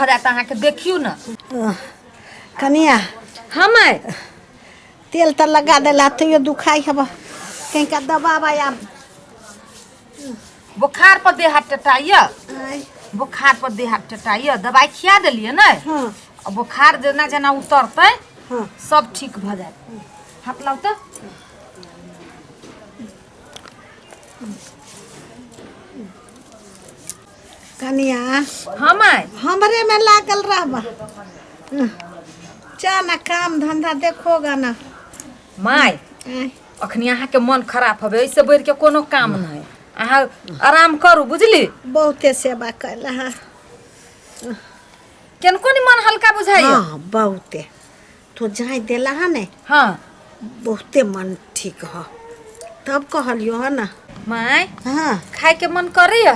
भ जाता अहाँ के देखियो ना। कनिया हम तेल तो लगा देला तो ये दुखाई हब कहीं का दबावा या बुखार पर देह हाथ टटाइया, बुखार पर देह हाथ टटाइया, दवाई खिया दिलिए ना। हाँ और बुखार जना जना उतरते हाँ सब ठीक भ जाए। हाथ लाओ तो। कनिया हम हमरे में लागल रहबा चा ना काम धंधा देखोगा ना। माय अखनी अहाँ के मन खराब हवे, ऐसे बढ़ के कोनो काम नहीं। अहाँ आराम करू बुझली। बहुते सेवा कैला है। केनको नि मन हल्का बुझाइए। हाँ बहुते तो जाय देला है ने। हाँ बहुते मन ठीक है तब कहलियो है ना। माय हाँ खाए के मन करिए।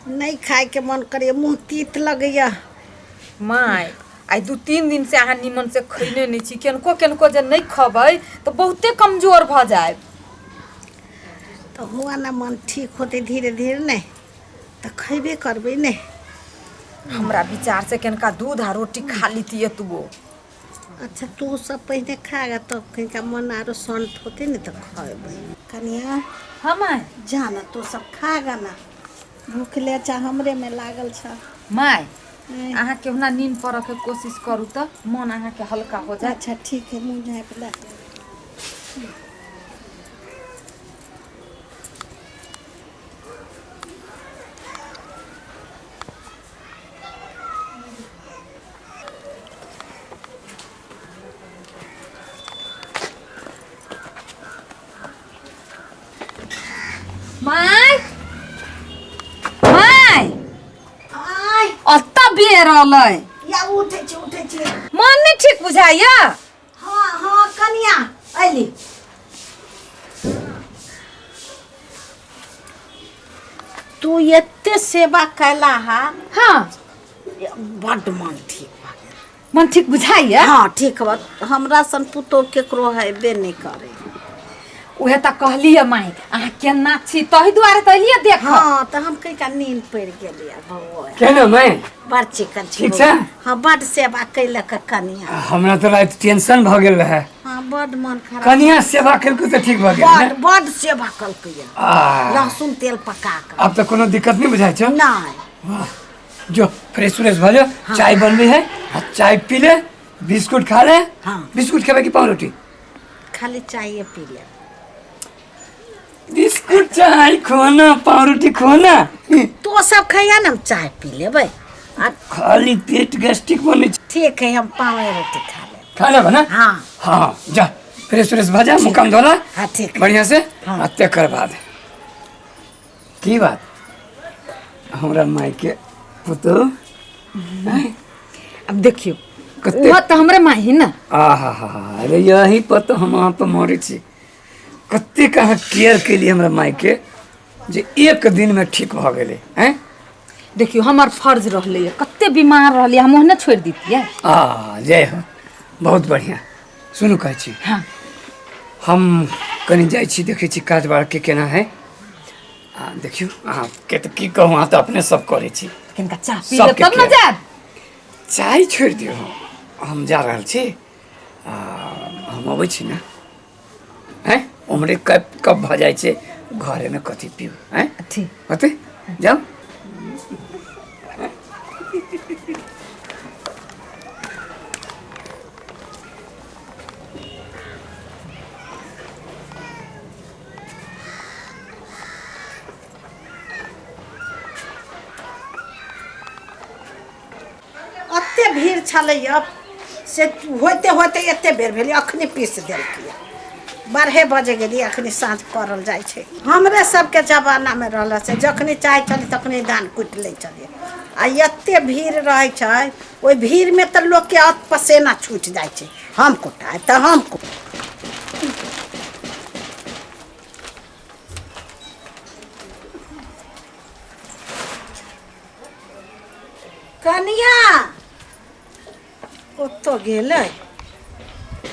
नहीं खाए के मन करे मुँह तीत लगैया। माय आई 2-3 दिन से अहाँ निमन से खैने नहीं छी। केनको केनको जे नहीं खबै तो बहुते कमजोर भ जाए। तो हुआ ना मन ठीक होते धीरे धीरे ने तो खैबे करबे ने। हमरा विचार से केनका दूध आ रोटी खा लीतिए तू। अच्छा तू सब पहले खाएगा तब कहीं का मन आरो शांत होते न तो खाएबे। कनिया हम जाना तो सब खाएगा ना भूख ले चा हमरे में लागल छ। माय अहाँ केहुना नींद पड़े के कोशिश करू तो मन अहाँ के हल्का हो जाए। अच्छा ठीक है मुँह झाँप ला। माय माय आय अत्ता बेर रहलै या उठे छी। मन नहीं ठीक बुझाइया। हाँ हाँ कनिया अली तू एते सेवा कैला है। हाँ बड मन ठीक बा। मन ठीक बुझाइया। हाँ ठीक बा हमरा सन पुतो केकरो हेबे नहीं करे। उहे त कहलिए माय अहाँ केना छी तही दुआरे त एलिए देख। हाँ तो हम कहीं का नींद पड़ गेलिए भगवान केना मैं बड़ चिकन ठीक छै। हाँ बड सेवा कैलक कनिया। हमरा तो रात टेंशन भ गेल रहे। हाँ बड मन खराब कनिया सेवा करके तो ठीक भ गेल ने। बड बड सेवा कलकैया लहसुन तेल पका कर। अब तो कोनो दिक्कत नहीं बुझाई छ। नहीं वाह जो फ्रेश फ्रेश भ जा। चाय बनबी है चाय पी ले बिस्कुट खा ले। हाँ बिस्कुट खेबे कि पाव रोटी। खाली चाय पी ले। बिस्कुट चाय खोना पाव रोटी खोना तो सब खैया ना हम चाय पी लेबै। खाली पेट गैस्ट्रिक बने छ। ठीक है हम पाव रोटी खा ले। खा ले ना। हाँ हाँ जा फ्रेश फ्रेश भ जा मुकाम धोला। हाँ ठीक बढ़िया से हाँ। तेकर बाद की बात हमरा माई के पुतो अब देखियो कते वो तो हमरे माँ ही ना। आहा अरे यही पर तो हम वहाँ पर मरे छी। कते कहाँ केयर के लिए हमरा माई के जे एक दिन में ठीक भ गेले हैं। देखियो हमार फर्ज रहले कते बीमार रहले हम ओहने छोड़ दीतिए। जय हो बहुत बढ़िया। सुनू कहै छी हाँ हम कनी जाइ छी देखै छी काज बाड़ के केना है। देखियो अहाँ के तो की कहूँ अहाँ तो अपने सब करे छी। किनका चाय पी ले तब न जाब। चाय छोड़ दियो हम जा रहल छी। हम अबै छी ना हैं उमरे कब भ जाए छे घरे में कथी पीऊ हैं। ठीक होते जाओ। अत्ते भीड़ छलै अब से होते होते एते बेर भेली अखनी पीस देलकै। 12 बजे गेली अखनी साँझ पड़ल जाइ छै। हमरे सबके जमाना में रहल से जखनी चाय चली तखनी दान कुट ले चलिए। आ एते भीड़ रहे छै ओइ भीड़ में तो लोग के अत पसेना छूट जाइ छै। हम कुटाए तो हम कनिया ओतो गेलै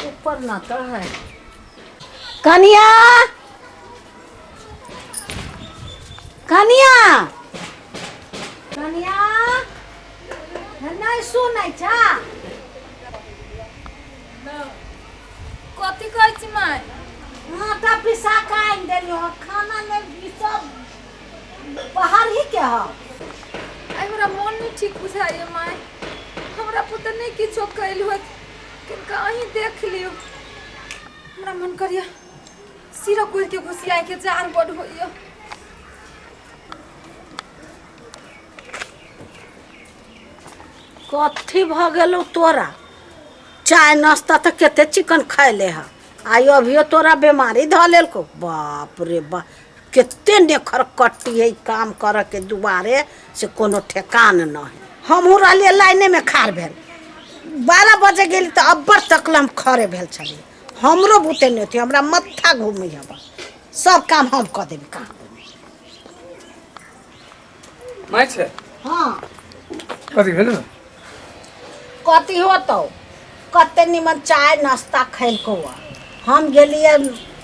ऊपर ना तो है। कनिया कनिया कनिया नहीं सुनै छा कथी कहै छी माय आटा पिसा के आनि देलियो खाना में ई सब बाहर ही के हो आई हमरा मन नहीं ठीक बुझाइए माय हमरा पुत्र नहीं किछो कैल होत किनका अहीं देख लियो हमरा मन करिया सिरा कोल के घुसिया के जार बड होइयो कथी भ गेलो तोरा चाय नाश्ता तो केते चिकन खाइले है आई अभियो तोरा बीमारी ध लेलको बाप रे बाप केते नेखर कट्टी है काम कर के दुबारे से कोनो ठेकान न है हमहू रहलिए लाइने में खाड़ भेल 12 बजे गेली तो अब्बर तक हम खड़े भेल छलिए हमरो बुते नहीं थी हमरा मत्था घूमी अब सब काम हम कर देबी काम माय छे हाँ कथी भेल कथी होतो कते निमन चाय नाश्ता खैलको हम गेलिए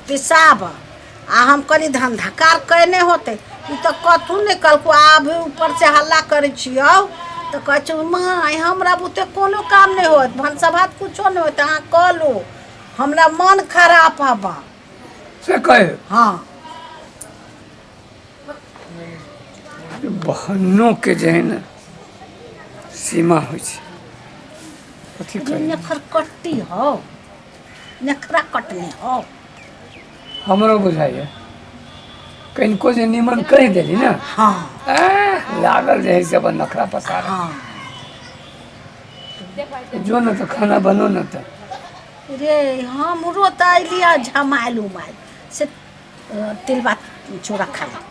पिसाब आ हम करी धंधा कार कहने होते ई तो कथू नहीं कलको आब ऊपर से हल्ला करे छियो तो कह छु माय हमरा बुते कोनो काम नहीं होत भनसा भात कुछो नहीं होत अहाँ कहलू हमरा मन खराब हबा से कहे हाँ बहनों के जे है न सीमा होइ छै कथी ये कहे नखर कट्टी हो नखरा कटने हो हमरो बुझाइए कनिको जे निमन कहि देली ना हाँ लागल जे है से अपन नखरा पसार हाँ जो न तो खाना बनो न तो रे हमरो तो अलिया झमाइल उमाइल से तिलबा चूड़ा खा ले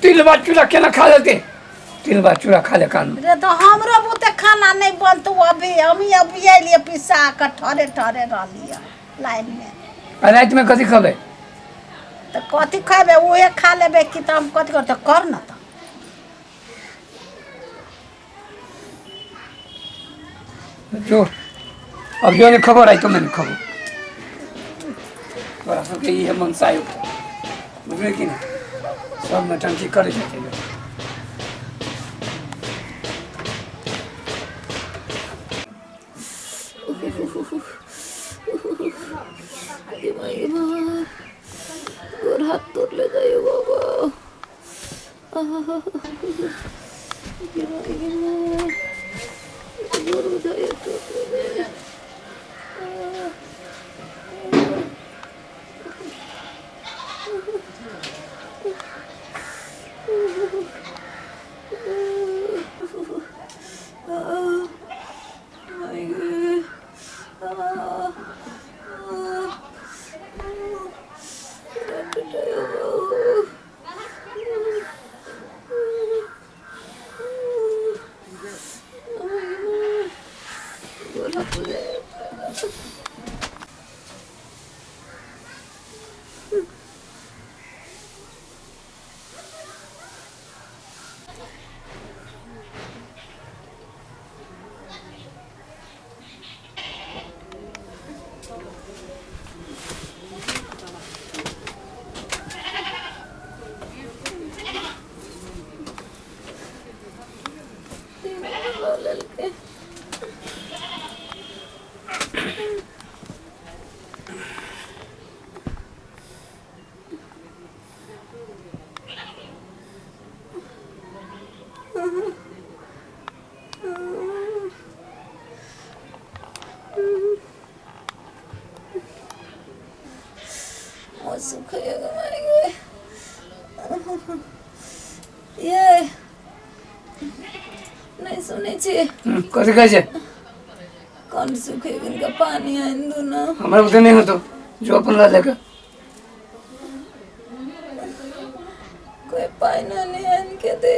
तिलबा चूड़ा केना खा लेते तिलबा चूड़ा खा ले कान रे तो हमरो बुते खाना नहीं बनतो अभी अभी अलिए पिसा के ठरे ठरे रहलिए लाइन में रात में कथी खबे तो कथी खाबे उहे खा लेबे कि तो हम कथी करते कर न तो जो अब जो ने खबर आई तो मैंने खबर बड़ा सबके ये मनसाई बुझले कि ना सब नटंकी करे जाते हैं हाथ तोड़ ले जाइए बाबा सुखेगा ये नहीं सुने छे कथी कहै छै कौन सुखेगा इनका पानी आइन दो ना हमरा बुते नहीं हो तो जो अपन ला लेके कोई पानी नहीं आइन के दे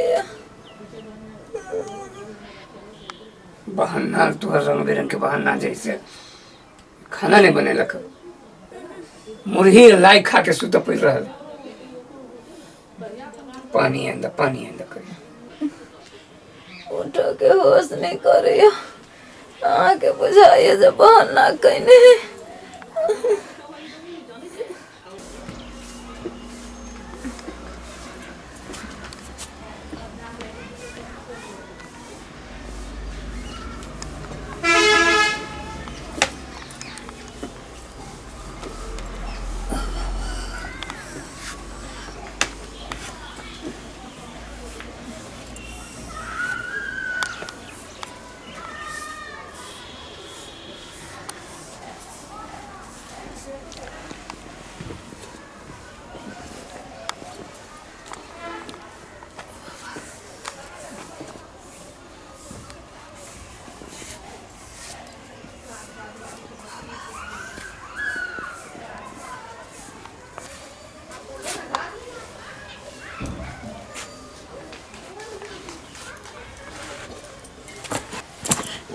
बहाना तू रंग बिरंग के बहाना जैसे खाना नहीं बने लख मुर्ही लाई खा के सुत पड़ रहा पानी अंदर कर उठ के होश नहीं करियो आके बुझाइए जब बहाना कहने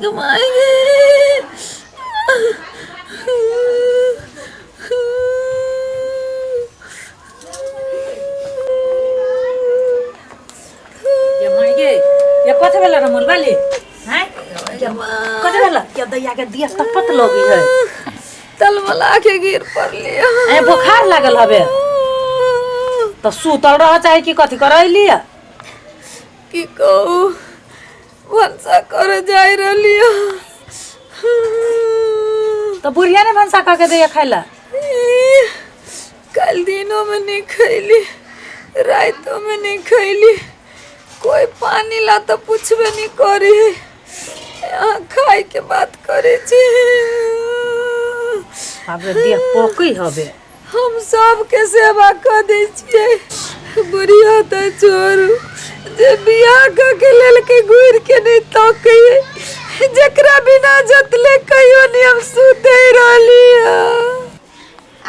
कमाएंगे। ये कथे बेला रे मोर बाली हैं कथे बेला के दैया के दिया तपत लगी है तलमला के गिर पड़लिया। ए बुखार लागल हवे तो सुतल रह चाहे कि कथी करैलिया की कहू भंसा कर जाय रहलिया तो बुढ़िया ने भंसा करके दैया खाइला कल दिनों में नहीं खैली रातों में नहीं खैली कोई पानी ला तो पूछबे नहीं करे यहाँ खाए के बात करे छी। अबे दिया पोकी हवे हम सब के सेवा कर दे छिए बुढ़िया तो छोरू जे बियाह क के लेल के गुर के नहीं तो कहिए जकरा बिना जतले कहियो नहीं हम सुते रहली।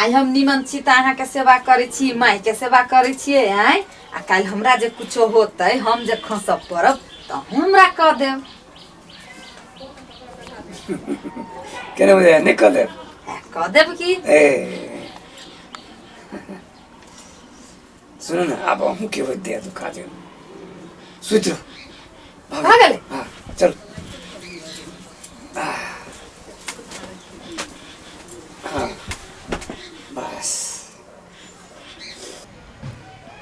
आई हम निमन छी त अहाँ के सेवा करे छी माई के सेवा करे छिए हैं आ काल हमरा जे कुछो होतै हम जे खसब परब त हमरा क देब केने बजे नहीं कर दे क देब की ए सुनो ना अब हम के दे दो खा दे सुत रहो भागले हाँ चल हाँ बस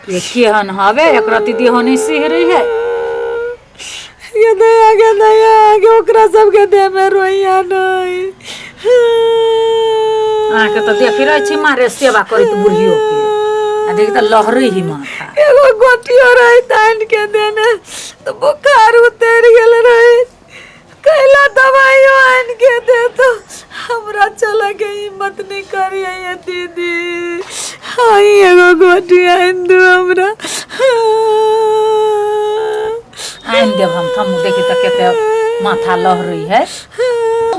ये केहन हवे एक रति देहनी सिहरी है ये दया के ओकरा सब के दे में रोइया नहीं आके तो देख रही छी मारे सेवा करी तो बुढ़ियो के आ देख त लहरी ही माथा एगो गोटियो रही तान के देने तो बुखार उतर गेल रही कैला दवाइयो आन के दे तो हमरा चला के हिम्मत नहीं करिए ये दीदी हाय एगो गोटी आन दो हमरा आइन देव हम थम देखी त केते माथा लहरी है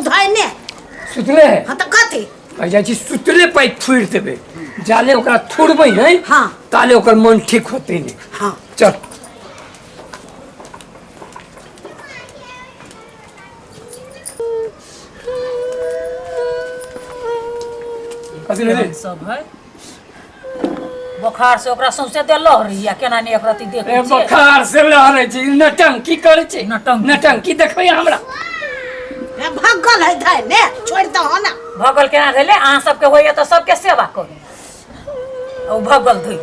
धैने सुतले हाँ तो कथी कह जाइ छी सुतले पाइ फुर देबे जाले ओकरा थोड़बै नहीं हाँ ताले ओकर मन ठीक होते नहीं हाँ चल कथी ले सब है बुखार से ओकरा सौंसे दे लहरी या केना नहीं एक रति देख ए बुखार से लहरै छी नटंकी करे छी नटंकी। नटंकी देखबै हमरा ए भगल है धैने छोड़ दो हो ना भगल केना भेले अहाँ सबके होइए तो सबके सेवा करू ओ भगल धोई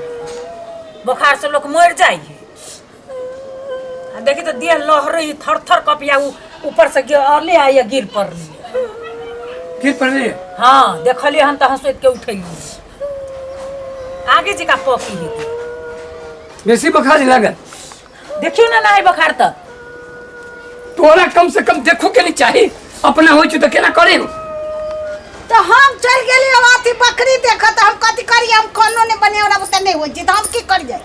बुखार से लोग मर जाइ देखी तो देह लहरी थर थर कपिया ऊपर से गिरले आइए गिर पड़ली गिर पड़ले हाँ देखलिए हम तो हंसोत के उठैली आगे जी का पकी है बेसी बुखार लागल देखियो ना नहीं बुखार तो तोरा कम से कम देखो के नहीं चाहिए अपना होई छु तो केना करे तो हम चल गेली अवाती बकरी देखा तो हम कथी करिए हम कोनो ने बने वाला बता नहीं होई तो हम की करिए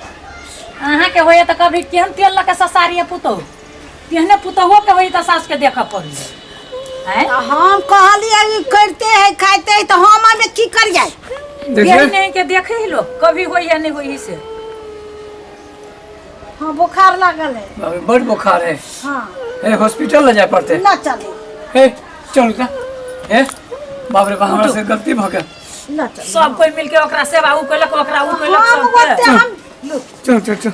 अहाँ के होइए तो कभी केहन तेल लके ससारिए पुतो केहने पुतोहो के होई तो सास के देखा पड़ी हैं तो हम कहलिए ई करते हैं खाते हैं तो हम में की करिए यही नहीं के देखे ही लोग कभी होई या नहीं होई से हाँ बुखार लागल है बड़ बुखार है हाँ ए हॉस्पिटल ले जाए पड़ते ना चले ए चल का ए बाप रे बाप हमरा से गलती भ गेल ना चले सब कोई मिलके ओकरा सेवा उ कइलक ओकरा उ कइलक हम सब बोलते हम चल चल चल